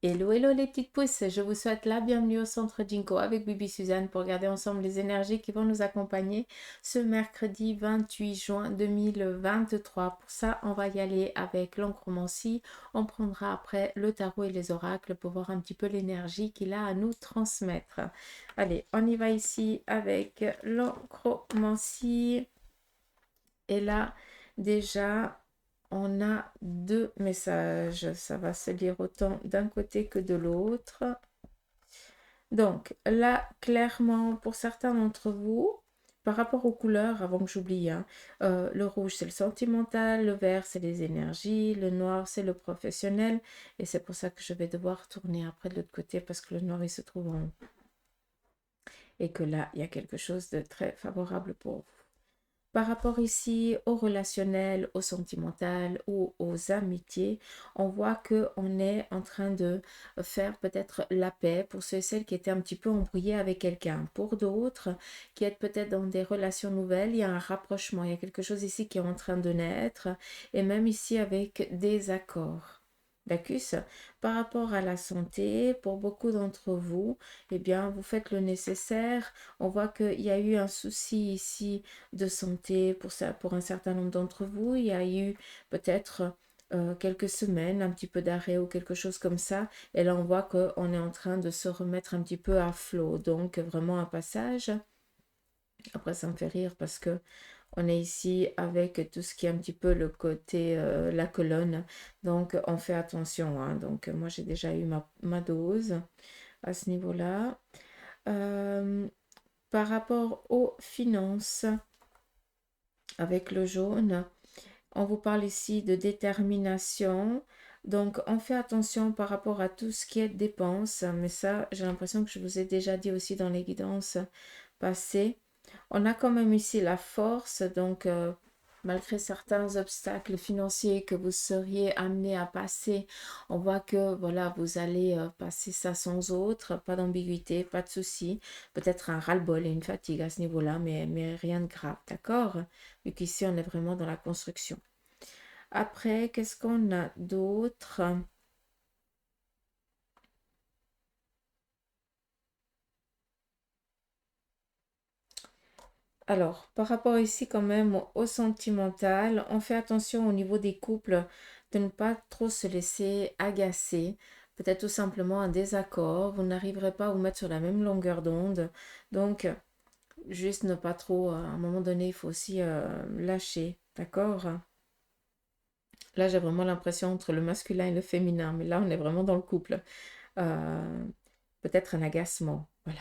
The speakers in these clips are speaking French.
Hello, hello les petites pousses, je vous souhaite la bienvenue au centre Jinko avec Bibi Suzanne pour regarder ensemble les énergies qui vont nous accompagner ce mercredi 28 juin 2023. Pour ça, on va y aller avec l'encromancie. On prendra après le tarot et les oracles pour voir un petit peu l'énergie qu'il a à nous transmettre. Allez, on y va ici avec l'encromancie. Et là, déjà, on a deux messages. Ça va se lire autant d'un côté que de l'autre. Donc, là, clairement, pour certains d'entre vous, par rapport aux couleurs, avant que j'oublie, hein, le rouge, c'est le sentimental, le vert, c'est les énergies, le noir, c'est le professionnel. Et c'est pour ça que je vais devoir tourner après de l'autre côté parce que le noir, il se trouve en haut. Et que là, il y a quelque chose de très favorable pour vous. Par rapport ici au relationnel, au sentimental ou aux amitiés, on voit qu'on est en train de faire peut-être la paix pour ceux et celles qui étaient un petit peu embrouillés avec quelqu'un. Pour d'autres, qui êtes peut-être dans des relations nouvelles, il y a un rapprochement, il y a quelque chose ici qui est en train de naître, et même ici avec des accords. D'accord. Par rapport à la santé, pour beaucoup d'entre vous, eh bien, vous faites le nécessaire. On voit qu'il y a eu un souci ici de santé pour ça, pour un certain nombre d'entre vous. Il y a eu peut-être quelques semaines, un petit peu d'arrêt ou quelque chose comme ça. Et là, on voit qu'on est en train de se remettre un petit peu à flot. Donc, vraiment un passage. Après, ça me fait rire parce que on est ici avec tout ce qui est un petit peu le côté, la colonne. Donc, on fait attention, hein. Donc, moi, j'ai déjà eu ma dose à ce niveau-là. Euh, Par rapport aux finances, avec le jaune, on vous parle ici de détermination. Donc, on fait attention par rapport à tout ce qui est dépenses. Mais ça, j'ai l'impression que je vous ai déjà dit aussi dans les guidances passées. On a quand même ici la force. Donc, malgré certains obstacles financiers que vous seriez amené à passer, on voit que voilà, vous allez passer ça sans autre. Pas d'ambiguïté, pas de souci. Peut-être un ras-le-bol et une fatigue à ce niveau-là, mais rien de grave. D'accord? Vu qu'ici, on est vraiment dans la construction. Après, qu'est-ce qu'on a d'autre? Alors, par rapport ici quand même au sentimental, on fait attention au niveau des couples de ne pas trop se laisser agacer. Peut-être tout simplement un désaccord. Vous n'arriverez pas à vous mettre sur la même longueur d'onde. Donc, juste ne pas trop, à un moment donné, il faut aussi lâcher. D'accord? Là, j'ai vraiment l'impression entre le masculin et le féminin. Mais là, on est vraiment dans le couple. Euh, Peut-être un agacement. Voilà.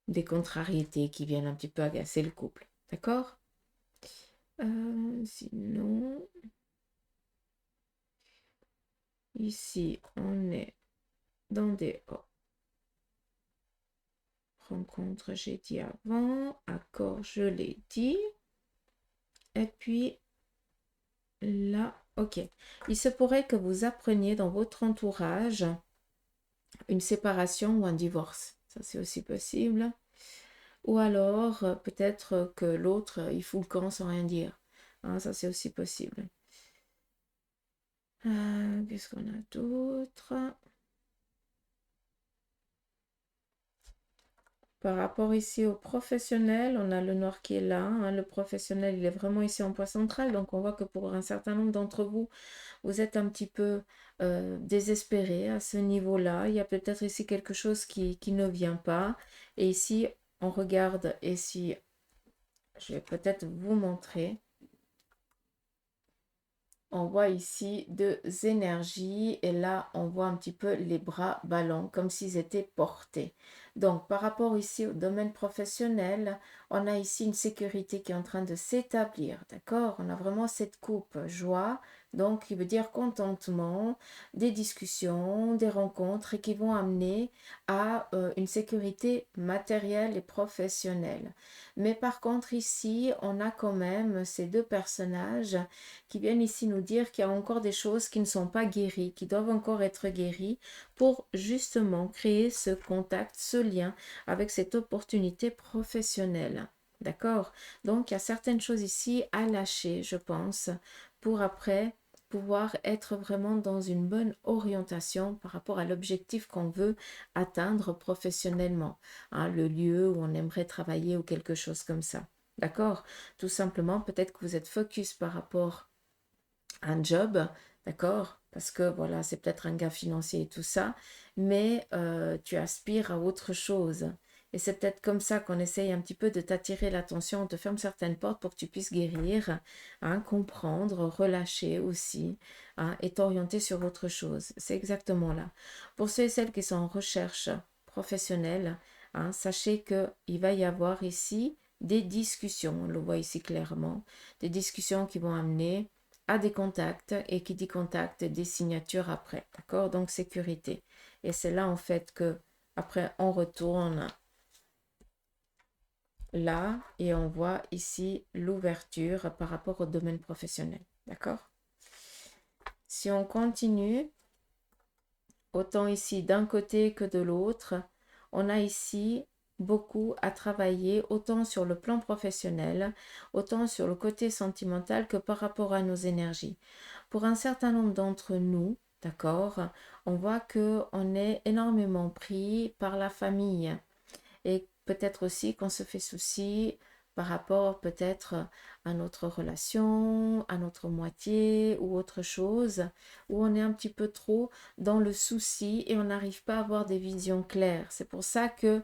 Des contrariétés qui viennent un petit peu agacer le couple. D'accord? Sinon, ici, on est dans des rencontres, j'ai dit avant, accord, je l'ai dit. Et puis là, ok. Il se pourrait que vous appreniez dans votre entourage une séparation ou un divorce. Ça, c'est aussi possible. Ou alors, peut-être que l'autre, il fout le camp sans rien dire. Hein, ça, c'est aussi possible. Qu'est-ce qu'on a d'autre? Par rapport ici au professionnel, on a le noir qui est là, hein. Le professionnel, il est vraiment ici en point central. Donc, on voit que pour un certain nombre d'entre vous, vous êtes un petit peu désespéré à ce niveau-là. Il y a peut-être ici quelque chose qui ne vient pas. Et ici, on regarde, et si je vais peut-être vous montrer. On voit ici deux énergies et là on voit un petit peu les bras ballants comme s'ils étaient portés. Donc par rapport ici au domaine professionnel, on a ici une sécurité qui est en train de s'établir, d'accord? On a vraiment cette coupe joie, donc qui veut dire contentement, des discussions, des rencontres et qui vont amener à une sécurité matérielle et professionnelle. Mais par contre ici, on a quand même ces deux personnages qui viennent ici nous dire qu'il y a encore des choses qui ne sont pas guéries, qui doivent encore être guéries pour justement créer ce contact, ce lien avec cette opportunité professionnelle. D'accord? Donc, il y a certaines choses ici à lâcher, je pense, pour après pouvoir être vraiment dans une bonne orientation par rapport à l'objectif qu'on veut atteindre professionnellement, hein, le lieu où on aimerait travailler ou quelque chose comme ça. D'accord? Tout simplement, peut-être que vous êtes focus par rapport à un job, d'accord? Parce que voilà, c'est peut-être un gain financier et tout ça, mais tu aspires à autre chose. Et c'est peut-être comme ça qu'on essaye un petit peu de t'attirer l'attention, on te ferme certaines portes pour que tu puisses guérir, hein, comprendre, relâcher aussi, hein, et t'orienter sur autre chose. C'est exactement là. Pour ceux et celles qui sont en recherche professionnelle, hein, sachez qu'il va y avoir ici des discussions, on le voit ici clairement, des discussions qui vont amener à des contacts, et qui dit contact, des signatures après, d'accord? Donc sécurité. Et c'est là en fait que après on retourne là et on voit ici l'ouverture par rapport au domaine professionnel, d'accord? Si on continue, autant ici d'un côté que de l'autre, on a ici beaucoup à travailler, autant sur le plan professionnel, autant sur le côté sentimental que par rapport à nos énergies. Pour un certain nombre d'entre nous, d'accord, on voit que on est énormément pris par la famille et peut-être aussi qu'on se fait souci par rapport peut-être à notre relation, à notre moitié ou autre chose, où on est un petit peu trop dans le souci et on n'arrive pas à avoir des visions claires. C'est pour ça que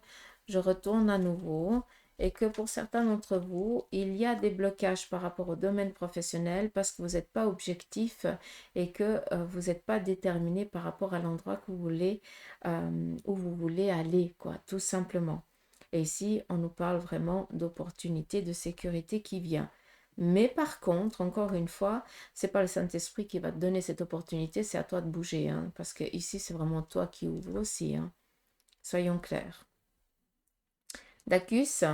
je retourne à nouveau et que pour certains d'entre vous, il y a des blocages par rapport au domaine professionnel parce que vous n'êtes pas objectif et que vous n'êtes pas déterminé par rapport à l'endroit que vous voulez, où vous voulez aller, quoi, tout simplement. Et ici, on nous parle vraiment d'opportunité, de sécurité qui vient. Mais par contre, encore une fois, c'est pas le Saint-Esprit qui va te donner cette opportunité, c'est à toi de bouger, hein, parce que ici, c'est vraiment toi qui ouvre aussi, hein. Soyons clairs. Dacus,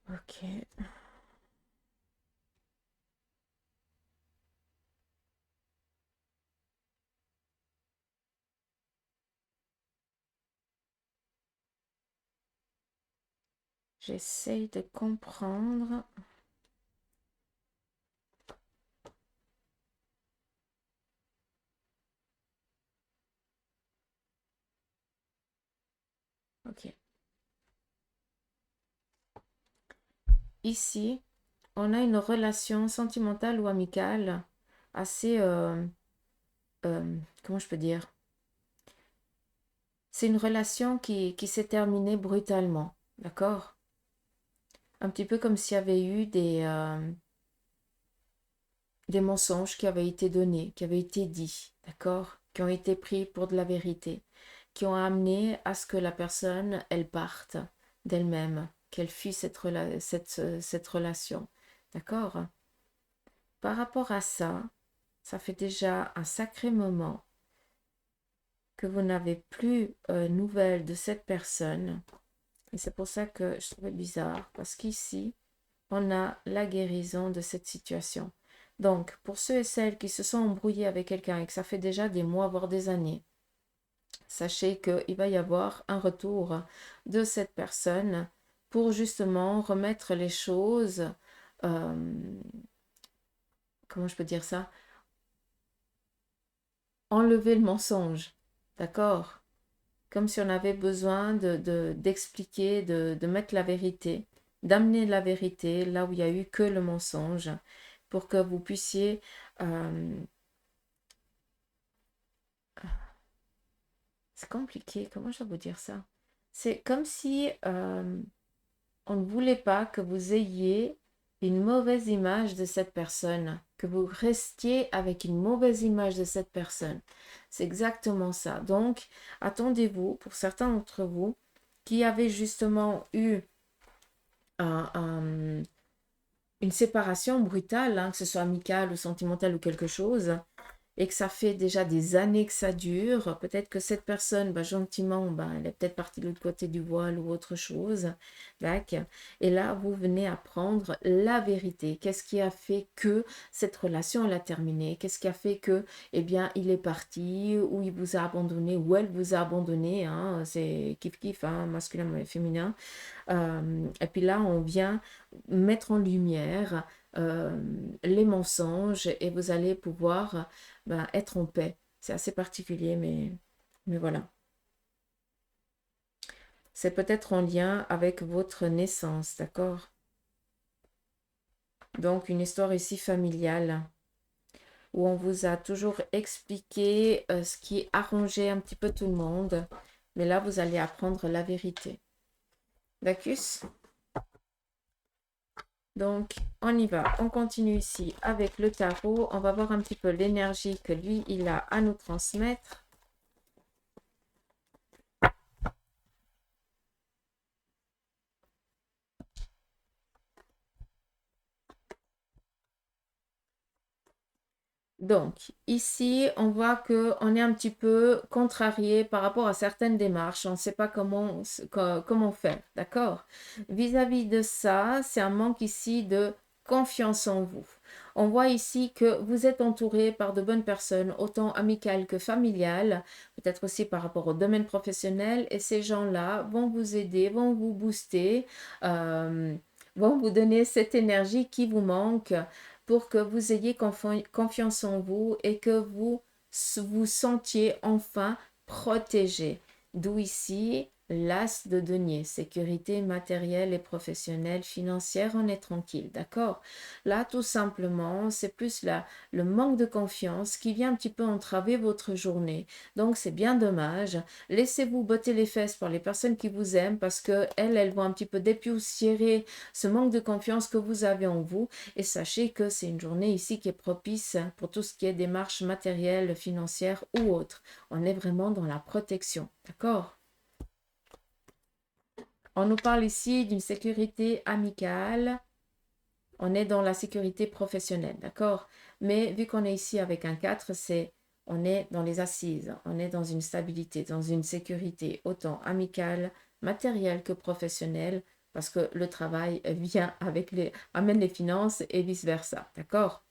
ok, j'essaye de comprendre. Ok. Ici, on a une relation sentimentale ou amicale assez, comment je peux dire? C'est une relation qui s'est terminée brutalement, d'accord? Un petit peu comme s'il y avait eu des mensonges qui avaient été donnés, qui avaient été dits, d'accord? Qui ont été pris pour de la vérité, qui ont amené à ce que la personne, elle parte d'elle-même, qu'elle fuit cette relation, d'accord? Par rapport à ça, ça fait déjà un sacré moment que vous n'avez plus nouvelles de cette personne. Et c'est pour ça que je trouvais bizarre, parce qu'ici, on a la guérison de cette situation. Donc, pour ceux et celles qui se sont embrouillés avec quelqu'un et que ça fait déjà des mois, voire des années, sachez qu'il va y avoir un retour de cette personne pour justement remettre les choses, euh, comment je peux dire ça, enlever le mensonge, d'accord? Comme si on avait besoin d'expliquer, de mettre la vérité, d'amener la vérité là où il n'y a eu que le mensonge, pour que vous puissiez... c'est compliqué, comment je vais vous dire ça? C'est comme si on ne voulait pas que vous ayez une mauvaise image de cette personne, que vous restiez avec une mauvaise image de cette personne. C'est exactement ça. Donc, attendez-vous, pour certains d'entre vous, qui avaient justement eu un- un- une séparation brutale, hein, que ce soit amicale ou sentimentale ou quelque chose, et que ça fait déjà des années que ça dure, peut-être que cette personne, bah, gentiment, bah, elle est peut-être partie de l'autre côté du voile ou autre chose. D'accord. Et là, vous venez apprendre la vérité. Qu'est-ce qui a fait que cette relation, elle a terminé? Qu'est-ce qui a fait que, eh bien, il est parti, ou il vous a abandonné, ou elle vous a abandonné, hein, c'est kiff-kiff, hein, masculin et féminin. Et puis là, on vient mettre en lumière les mensonges et vous allez pouvoir ben, être en paix. C'est assez particulier, mais voilà. C'est peut-être en lien avec votre naissance, d'accord? Donc, une histoire ici familiale où on vous a toujours expliqué ce qui arrangeait un petit peu tout le monde. Mais là, vous allez apprendre la vérité. D'accord? Donc, on y va. On continue ici avec le tarot. On va voir un petit peu l'énergie que lui, il a à nous transmettre. Donc, ici, on voit qu'on est un petit peu contrarié par rapport à certaines démarches. On ne sait pas comment faire, d'accord? Vis-à-vis de ça, c'est un manque ici de confiance en vous. On voit ici que vous êtes entouré par de bonnes personnes, autant amicales que familiales, peut-être aussi par rapport au domaine professionnel, et ces gens-là vont vous aider, vont vous booster, euh, vont vous donner cette énergie qui vous manque pour que vous ayez confiance en vous et que vous vous sentiez enfin protégé. D'où ici l'as de denier, sécurité matérielle et professionnelle, financière, on est tranquille, d'accord? Là, tout simplement, c'est plus le manque de confiance qui vient un petit peu entraver votre journée. Donc, c'est bien dommage. Laissez-vous botter les fesses par les personnes qui vous aiment parce qu'elles vont un petit peu dépoussiérer ce manque de confiance que vous avez en vous. Et sachez que c'est une journée ici qui est propice pour tout ce qui est démarches matérielles, financières ou autres. On est vraiment dans la protection, d'accord? On nous parle ici d'une sécurité amicale. On est dans la sécurité professionnelle, d'accord? Mais vu qu'on est ici avec un 4, on est dans les assises, on est dans une stabilité, dans une sécurité autant amicale, matérielle que professionnelle, parce que le travail vient amène les finances et vice-versa, d'accord?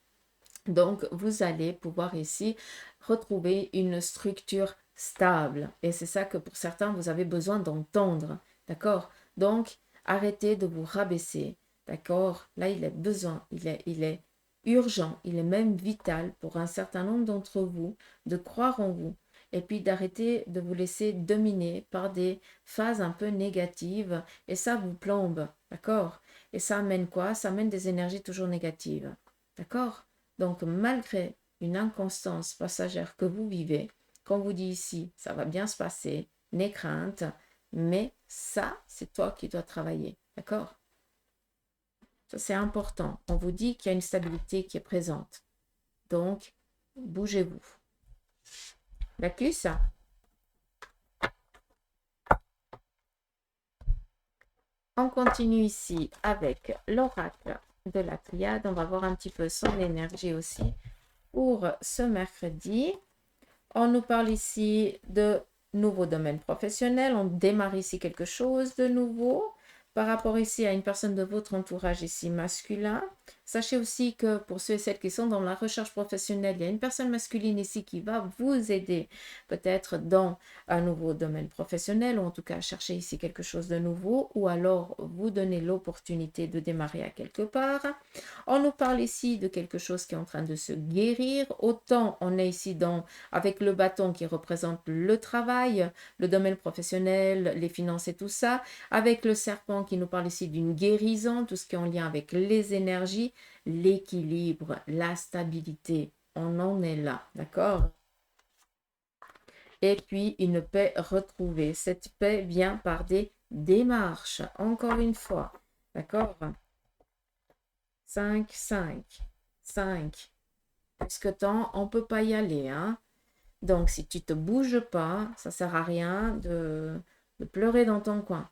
Donc, vous allez pouvoir ici retrouver une structure stable. Et c'est ça que pour certains, vous avez besoin d'entendre. D'accord? Donc, arrêtez de vous rabaisser. D'accord? Là, il est besoin, il est urgent, il est même vital pour un certain nombre d'entre vous de croire en vous. Et puis d'arrêter de vous laisser dominer par des phases un peu négatives. Et ça vous plombe. D'accord? Et ça amène quoi? Ça amène des énergies toujours négatives. D'accord? Donc, malgré une inconstance passagère que vous vivez, qu'on vous dit ici, ça va bien se passer, n'aie crainte, mais ça, c'est toi qui dois travailler. D'accord? Ça, c'est important. On vous dit qu'il y a une stabilité qui est présente. Donc, bougez-vous. D'accord? Ça. On continue ici avec l'oracle de la triade. On va voir un petit peu son énergie aussi pour ce mercredi. On nous parle ici de nouveaux domaines professionnels. On démarre ici quelque chose de nouveau par rapport ici à une personne de votre entourage ici masculin. Sachez aussi que pour ceux et celles qui sont dans la recherche professionnelle, il y a une personne masculine ici qui va vous aider peut-être dans un nouveau domaine professionnel ou en tout cas chercher ici quelque chose de nouveau ou alors vous donner l'opportunité de démarrer à quelque part. On nous parle ici de quelque chose qui est en train de se guérir. Autant on est ici avec le bâton qui représente le travail, le domaine professionnel, les finances et tout ça, avec le serpent qui nous parle ici d'une guérison, tout ce qui est en lien avec les énergies, l'équilibre, la stabilité. On en est là, d'accord? Et puis une paix retrouvée. Cette paix vient par des démarches, encore une fois, d'accord? 5, 5, 5. Parce que temps, on ne peut pas y aller, hein? Donc, si tu ne te bouges pas, ça ne sert à rien de pleurer dans ton coin.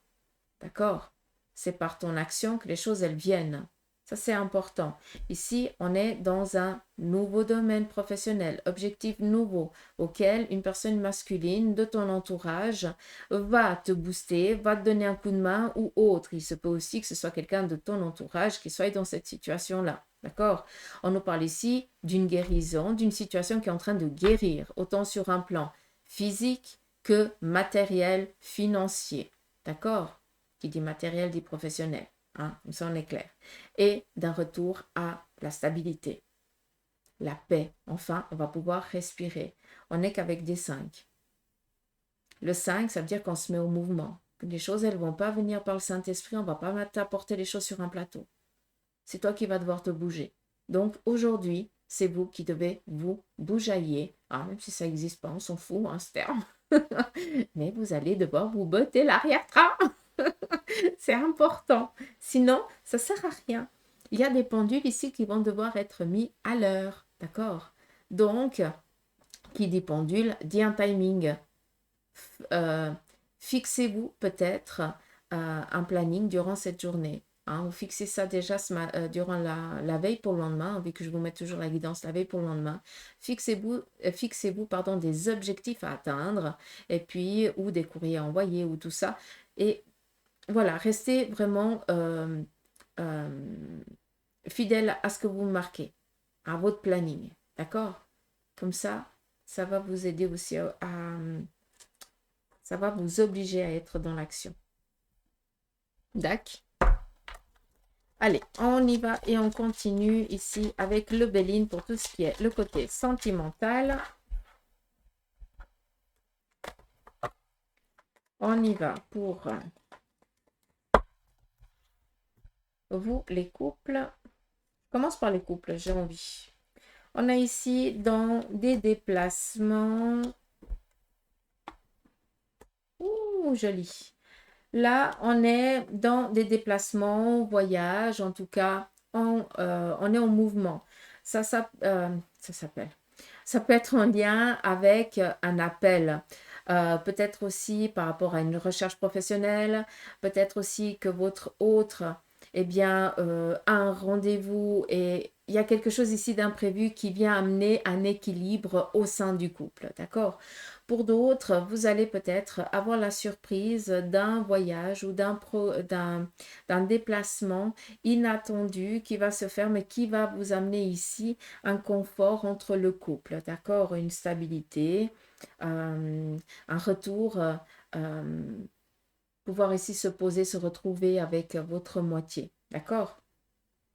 D'accord? C'est par ton action que les choses, elles viennent. Ça, c'est important. Ici, on est dans un nouveau domaine professionnel, objectif nouveau, auquel une personne masculine de ton entourage va te booster, va te donner un coup de main ou autre. Il se peut aussi que ce soit quelqu'un de ton entourage qui soit dans cette situation-là. D'accord? On nous parle ici d'une guérison, d'une situation qui est en train de guérir, autant sur un plan physique que matériel, financier. D'accord? Qui dit matériel dit professionnel. Hein? Comme ça, on est clair. Et d'un retour à la stabilité, la paix. Enfin, on va pouvoir respirer. On n'est qu'avec des 5. Le 5, ça veut dire qu'on se met au mouvement. Les choses, elles ne vont pas venir par le Saint-Esprit. On ne va pas t'apporter les choses sur un plateau. C'est toi qui vas devoir te bouger. Donc aujourd'hui, c'est vous qui devez vous bougeailler. Ah, même si ça n'existe pas, on s'en fout, hein, ce terme. Mais vous allez devoir vous botter l'arrière-train. C'est important. Sinon, ça ne sert à rien. Il y a des pendules ici qui vont devoir être mis à l'heure. D'accord? Donc, qui dit pendule, dit un timing. Fixez-vous peut-être un planning durant cette journée. Hein, vous fixez ça déjà durant la veille pour le lendemain, vu que je vous mets toujours la guidance la veille pour le lendemain. Fixez-vous pardon, des objectifs à atteindre, et puis, ou des courriers à envoyer, ou tout ça. Et voilà, restez vraiment fidèle à ce que vous marquez, à votre planning. D'accord? Comme ça va vous aider aussi ça va vous obliger à être dans l'action. D'accord? Allez, on y va et on continue ici avec le Béline pour tout ce qui est le côté sentimental. On y va pour vous, les couples. Je commence par les couples, j'ai envie. On a ici dans des déplacements. Ouh, joli. Là, on est dans des déplacements, voyages, en tout cas, on est en mouvement. Ça s'appelle. Ça peut être en lien avec un appel. Peut-être aussi par rapport à une recherche professionnelle. Peut-être aussi que votre autre, eh bien, a un rendez-vous et il y a quelque chose ici d'imprévu qui vient amener un équilibre au sein du couple. D'accord? Pour d'autres, vous allez peut-être avoir la surprise d'un voyage ou d'un déplacement inattendu qui va se faire, mais qui va vous amener ici un confort entre le couple, d'accord? Une stabilité, un retour, pouvoir ici se poser, se retrouver avec votre moitié, d'accord?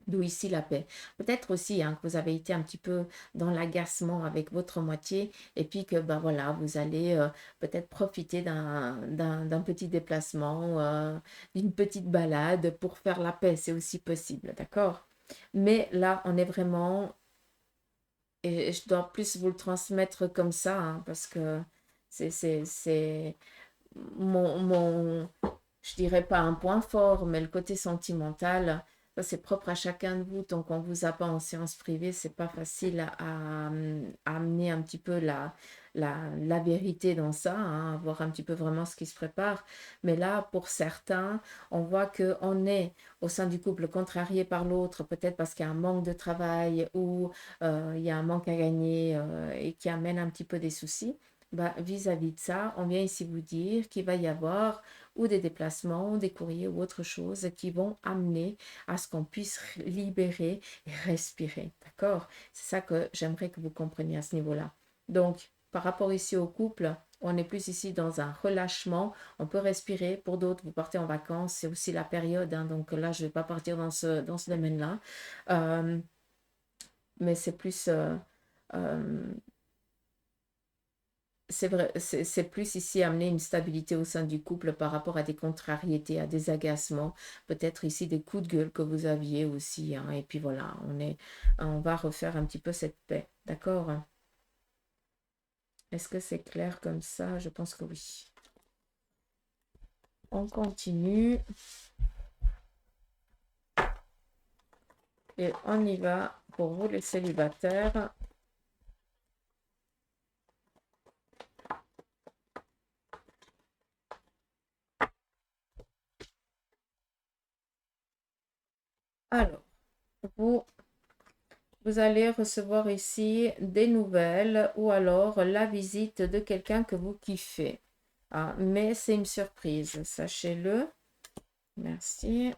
D'où ici la paix. Peut-être aussi hein, que vous avez été un petit peu dans l'agacement avec votre moitié et puis que ben voilà, vous allez peut-être profiter d'un petit déplacement, d'une petite balade pour faire la paix. C'est aussi possible, d'accord? Mais là, on est vraiment, et je dois plus vous le transmettre comme ça hein, parce que c'est je dirais pas un point fort, mais le côté sentimental, ça c'est propre à chacun de vous. Tant qu'on ne vous a pas en séance privée, c'est pas facile à amener un petit peu la vérité dans ça, hein, voir un petit peu vraiment ce qui se prépare. Mais là, pour certains, on voit qu'on est au sein du couple contrarié par l'autre, peut-être parce qu'il y a un manque de travail ou il y a un manque à gagner et qui amène un petit peu des soucis. Bah, vis-à-vis de ça, on vient ici vous dire qu'il va y avoir ou des déplacements, des courriers ou autre chose qui vont amener à ce qu'on puisse libérer et respirer. D'accord? C'est ça que j'aimerais que vous compreniez à ce niveau-là. Donc, par rapport ici au couple, on est plus ici dans un relâchement. On peut respirer. Pour d'autres, vous partez en vacances. C'est aussi la période. Hein, donc là, je ne vais pas partir dans ce domaine-là. Mais c'est plus... euh, c'est vrai, c'est plus ici amener une stabilité au sein du couple par rapport à des contrariétés, à des agacements, peut-être ici des coups de gueule que vous aviez aussi, hein, et puis voilà, on va refaire un petit peu cette paix, d'accord? Est-ce que c'est clair comme ça? Je pense que oui. On continue et on y va pour vous les célibataires. Alors. vous, vous allez recevoir ici des nouvelles ou alors la visite de quelqu'un que vous kiffez. Ah, mais c'est une surprise, sachez-le. Merci.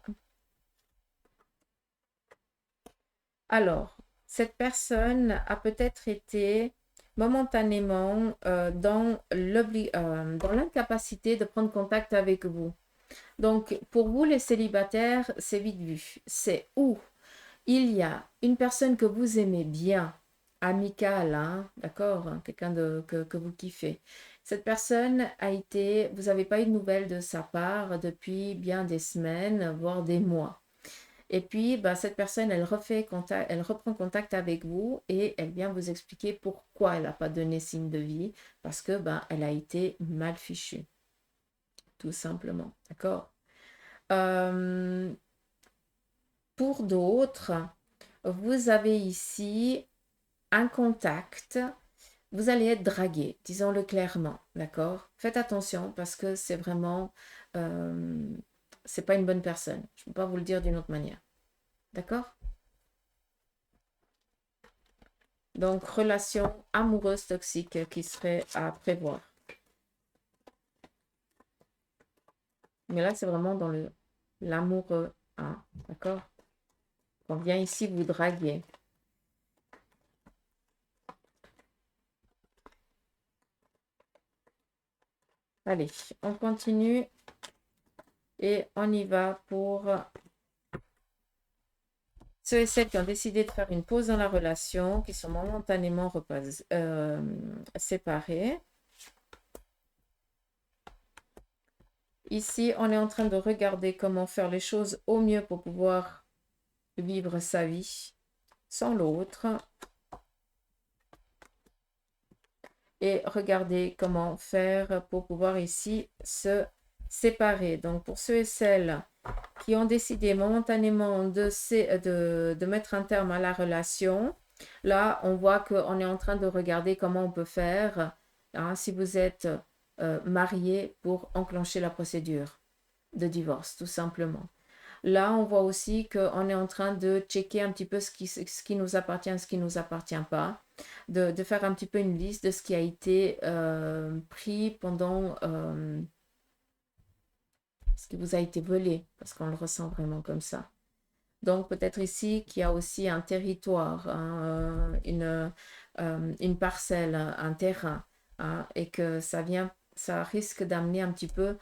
Alors, cette personne a peut-être été momentanément dans l'incapacité de prendre contact avec vous. Donc, pour vous, les célibataires, c'est vite vu. C'est où il y a une personne que vous aimez bien, amicale, hein, d'accord, hein, quelqu'un que vous kiffez. Cette personne a été, vous n'avez pas eu de nouvelles de sa part depuis bien des semaines, voire des mois. Et puis, bah, cette personne, elle reprend contact avec vous et elle vient vous expliquer pourquoi elle n'a pas donné signe de vie, parce que bah, elle a été mal fichue, tout simplement. D'accord? Euh, pour d'autres, vous avez ici un contact. Vous allez être dragué, disons-le clairement. D'accord? Faites attention parce que c'est vraiment, euh, c'est pas une bonne personne. Je ne peux pas vous le dire d'une autre manière. D'accord? Donc, relation amoureuse toxique qui serait à prévoir. Mais là, c'est vraiment dans l'amoureux. Hein, d'accord? On vient ici vous draguer. Allez, on continue et on y va pour ceux et celles qui ont décidé de faire une pause dans la relation, qui sont momentanément séparés. Ici, on est en train de regarder comment faire les choses au mieux pour pouvoir vivre sa vie sans l'autre. Et regarder comment faire pour pouvoir ici se séparer. Donc, pour ceux et celles qui ont décidé momentanément de mettre un terme à la relation, là, on voit qu'on est en train de regarder comment on peut faire, hein, si vous êtes marié, pour enclencher la procédure de divorce, tout simplement. Là, on voit aussi qu'on est en train de checker un petit peu ce qui nous appartient, ce qui ne nous appartient pas, de faire un petit peu une liste de ce qui a été pris pendant ce qui vous a été volé, parce qu'on le ressent vraiment comme ça. Donc, peut-être ici qu'il y a aussi un territoire, hein, une parcelle, un terrain, hein, et que ça risque d'amener un petit peu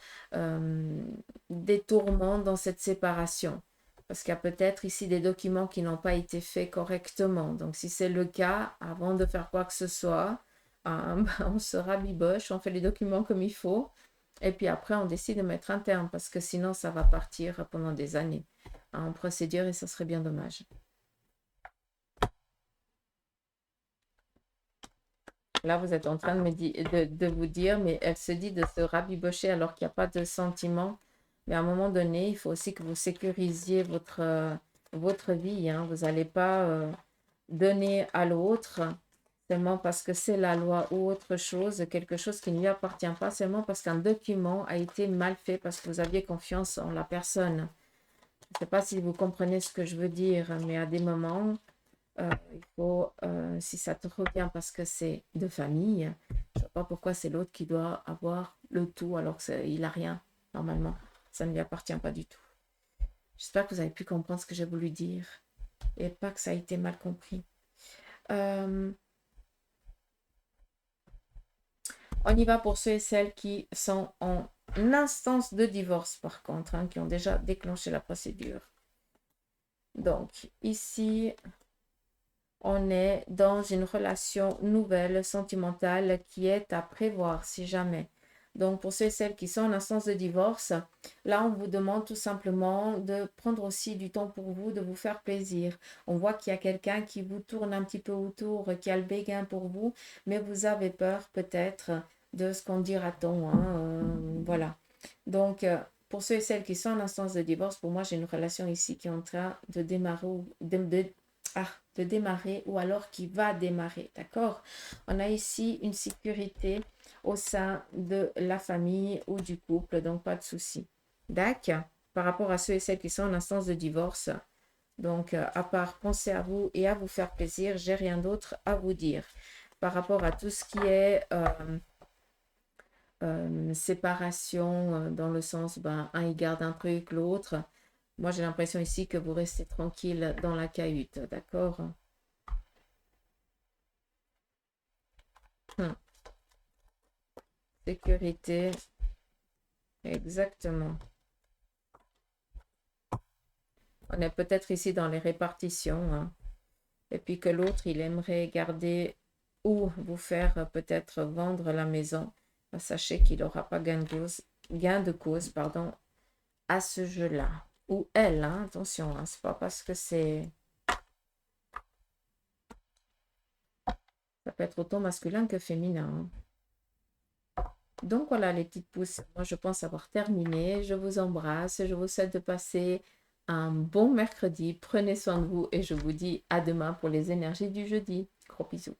des tourments dans cette séparation. Parce qu'il y a peut-être ici des documents qui n'ont pas été faits correctement. Donc, si c'est le cas, avant de faire quoi que ce soit, hein, on se rabiboche, on fait les documents comme il faut. Et puis après, on décide de mettre un terme parce que sinon, ça va partir pendant des années en procédure et ça serait bien dommage. Là, vous êtes en train de vous dire, mais elle se dit de se rabibocher alors qu'il n'y a pas de sentiment. Mais à un moment donné, il faut aussi que vous sécurisiez votre vie. Hein. Vous n'allez pas donner à l'autre seulement parce que c'est la loi ou autre chose, quelque chose qui ne lui appartient pas, seulement parce qu'un document a été mal fait, parce que vous aviez confiance en la personne. Je ne sais pas si vous comprenez ce que je veux dire, mais à des moments, il faut, si ça te revient parce que c'est de famille, je ne vois pas pourquoi c'est l'autre qui doit avoir le tout alors qu'il n'a rien, normalement. Ça ne lui appartient pas du tout. J'espère que vous avez pu comprendre ce que j'ai voulu dire et pas que ça a été mal compris. On y va pour ceux et celles qui sont en instance de divorce, par contre, hein, qui ont déjà déclenché la procédure. Donc, ici, on est dans une relation nouvelle, sentimentale, qui est à prévoir si jamais. Donc, pour ceux et celles qui sont en instance de divorce, là, on vous demande tout simplement de prendre aussi du temps pour vous, de vous faire plaisir. On voit qu'il y a quelqu'un qui vous tourne un petit peu autour, qui a le béguin pour vous, mais vous avez peur peut-être de ce qu'on dira-t-on. Hein, voilà. Donc, pour ceux et celles qui sont en instance de divorce, pour moi, j'ai une relation ici qui est en train de démarrer, de démarrer ou alors qui va démarrer, d'accord? On a ici une sécurité au sein de la famille ou du couple, donc pas de souci. D'accord? Par rapport à ceux et celles qui sont en instance de divorce, Donc, à part penser à vous et à vous faire plaisir, j'ai rien d'autre à vous dire. Par rapport à tout ce qui est séparation, dans le sens, ben, un il garde un truc, l'autre. Moi, j'ai l'impression ici que vous restez tranquille dans la cahute, d'accord? Hmm. Sécurité, exactement. On est peut-être ici dans les répartitions, hein. Et puis que l'autre, il aimerait garder ou vous faire peut-être vendre la maison. Sachez qu'il n'aura pas gain de cause, pardon, à ce jeu-là. Ou elle, hein, attention, hein, c'est pas parce que c'est... Ça peut être autant masculin que féminin, hein. Donc voilà les petites pousses, moi je pense avoir terminé. Je vous embrasse, je vous souhaite de passer un bon mercredi. Prenez soin de vous et je vous dis à demain pour les énergies du jeudi. Gros bisous.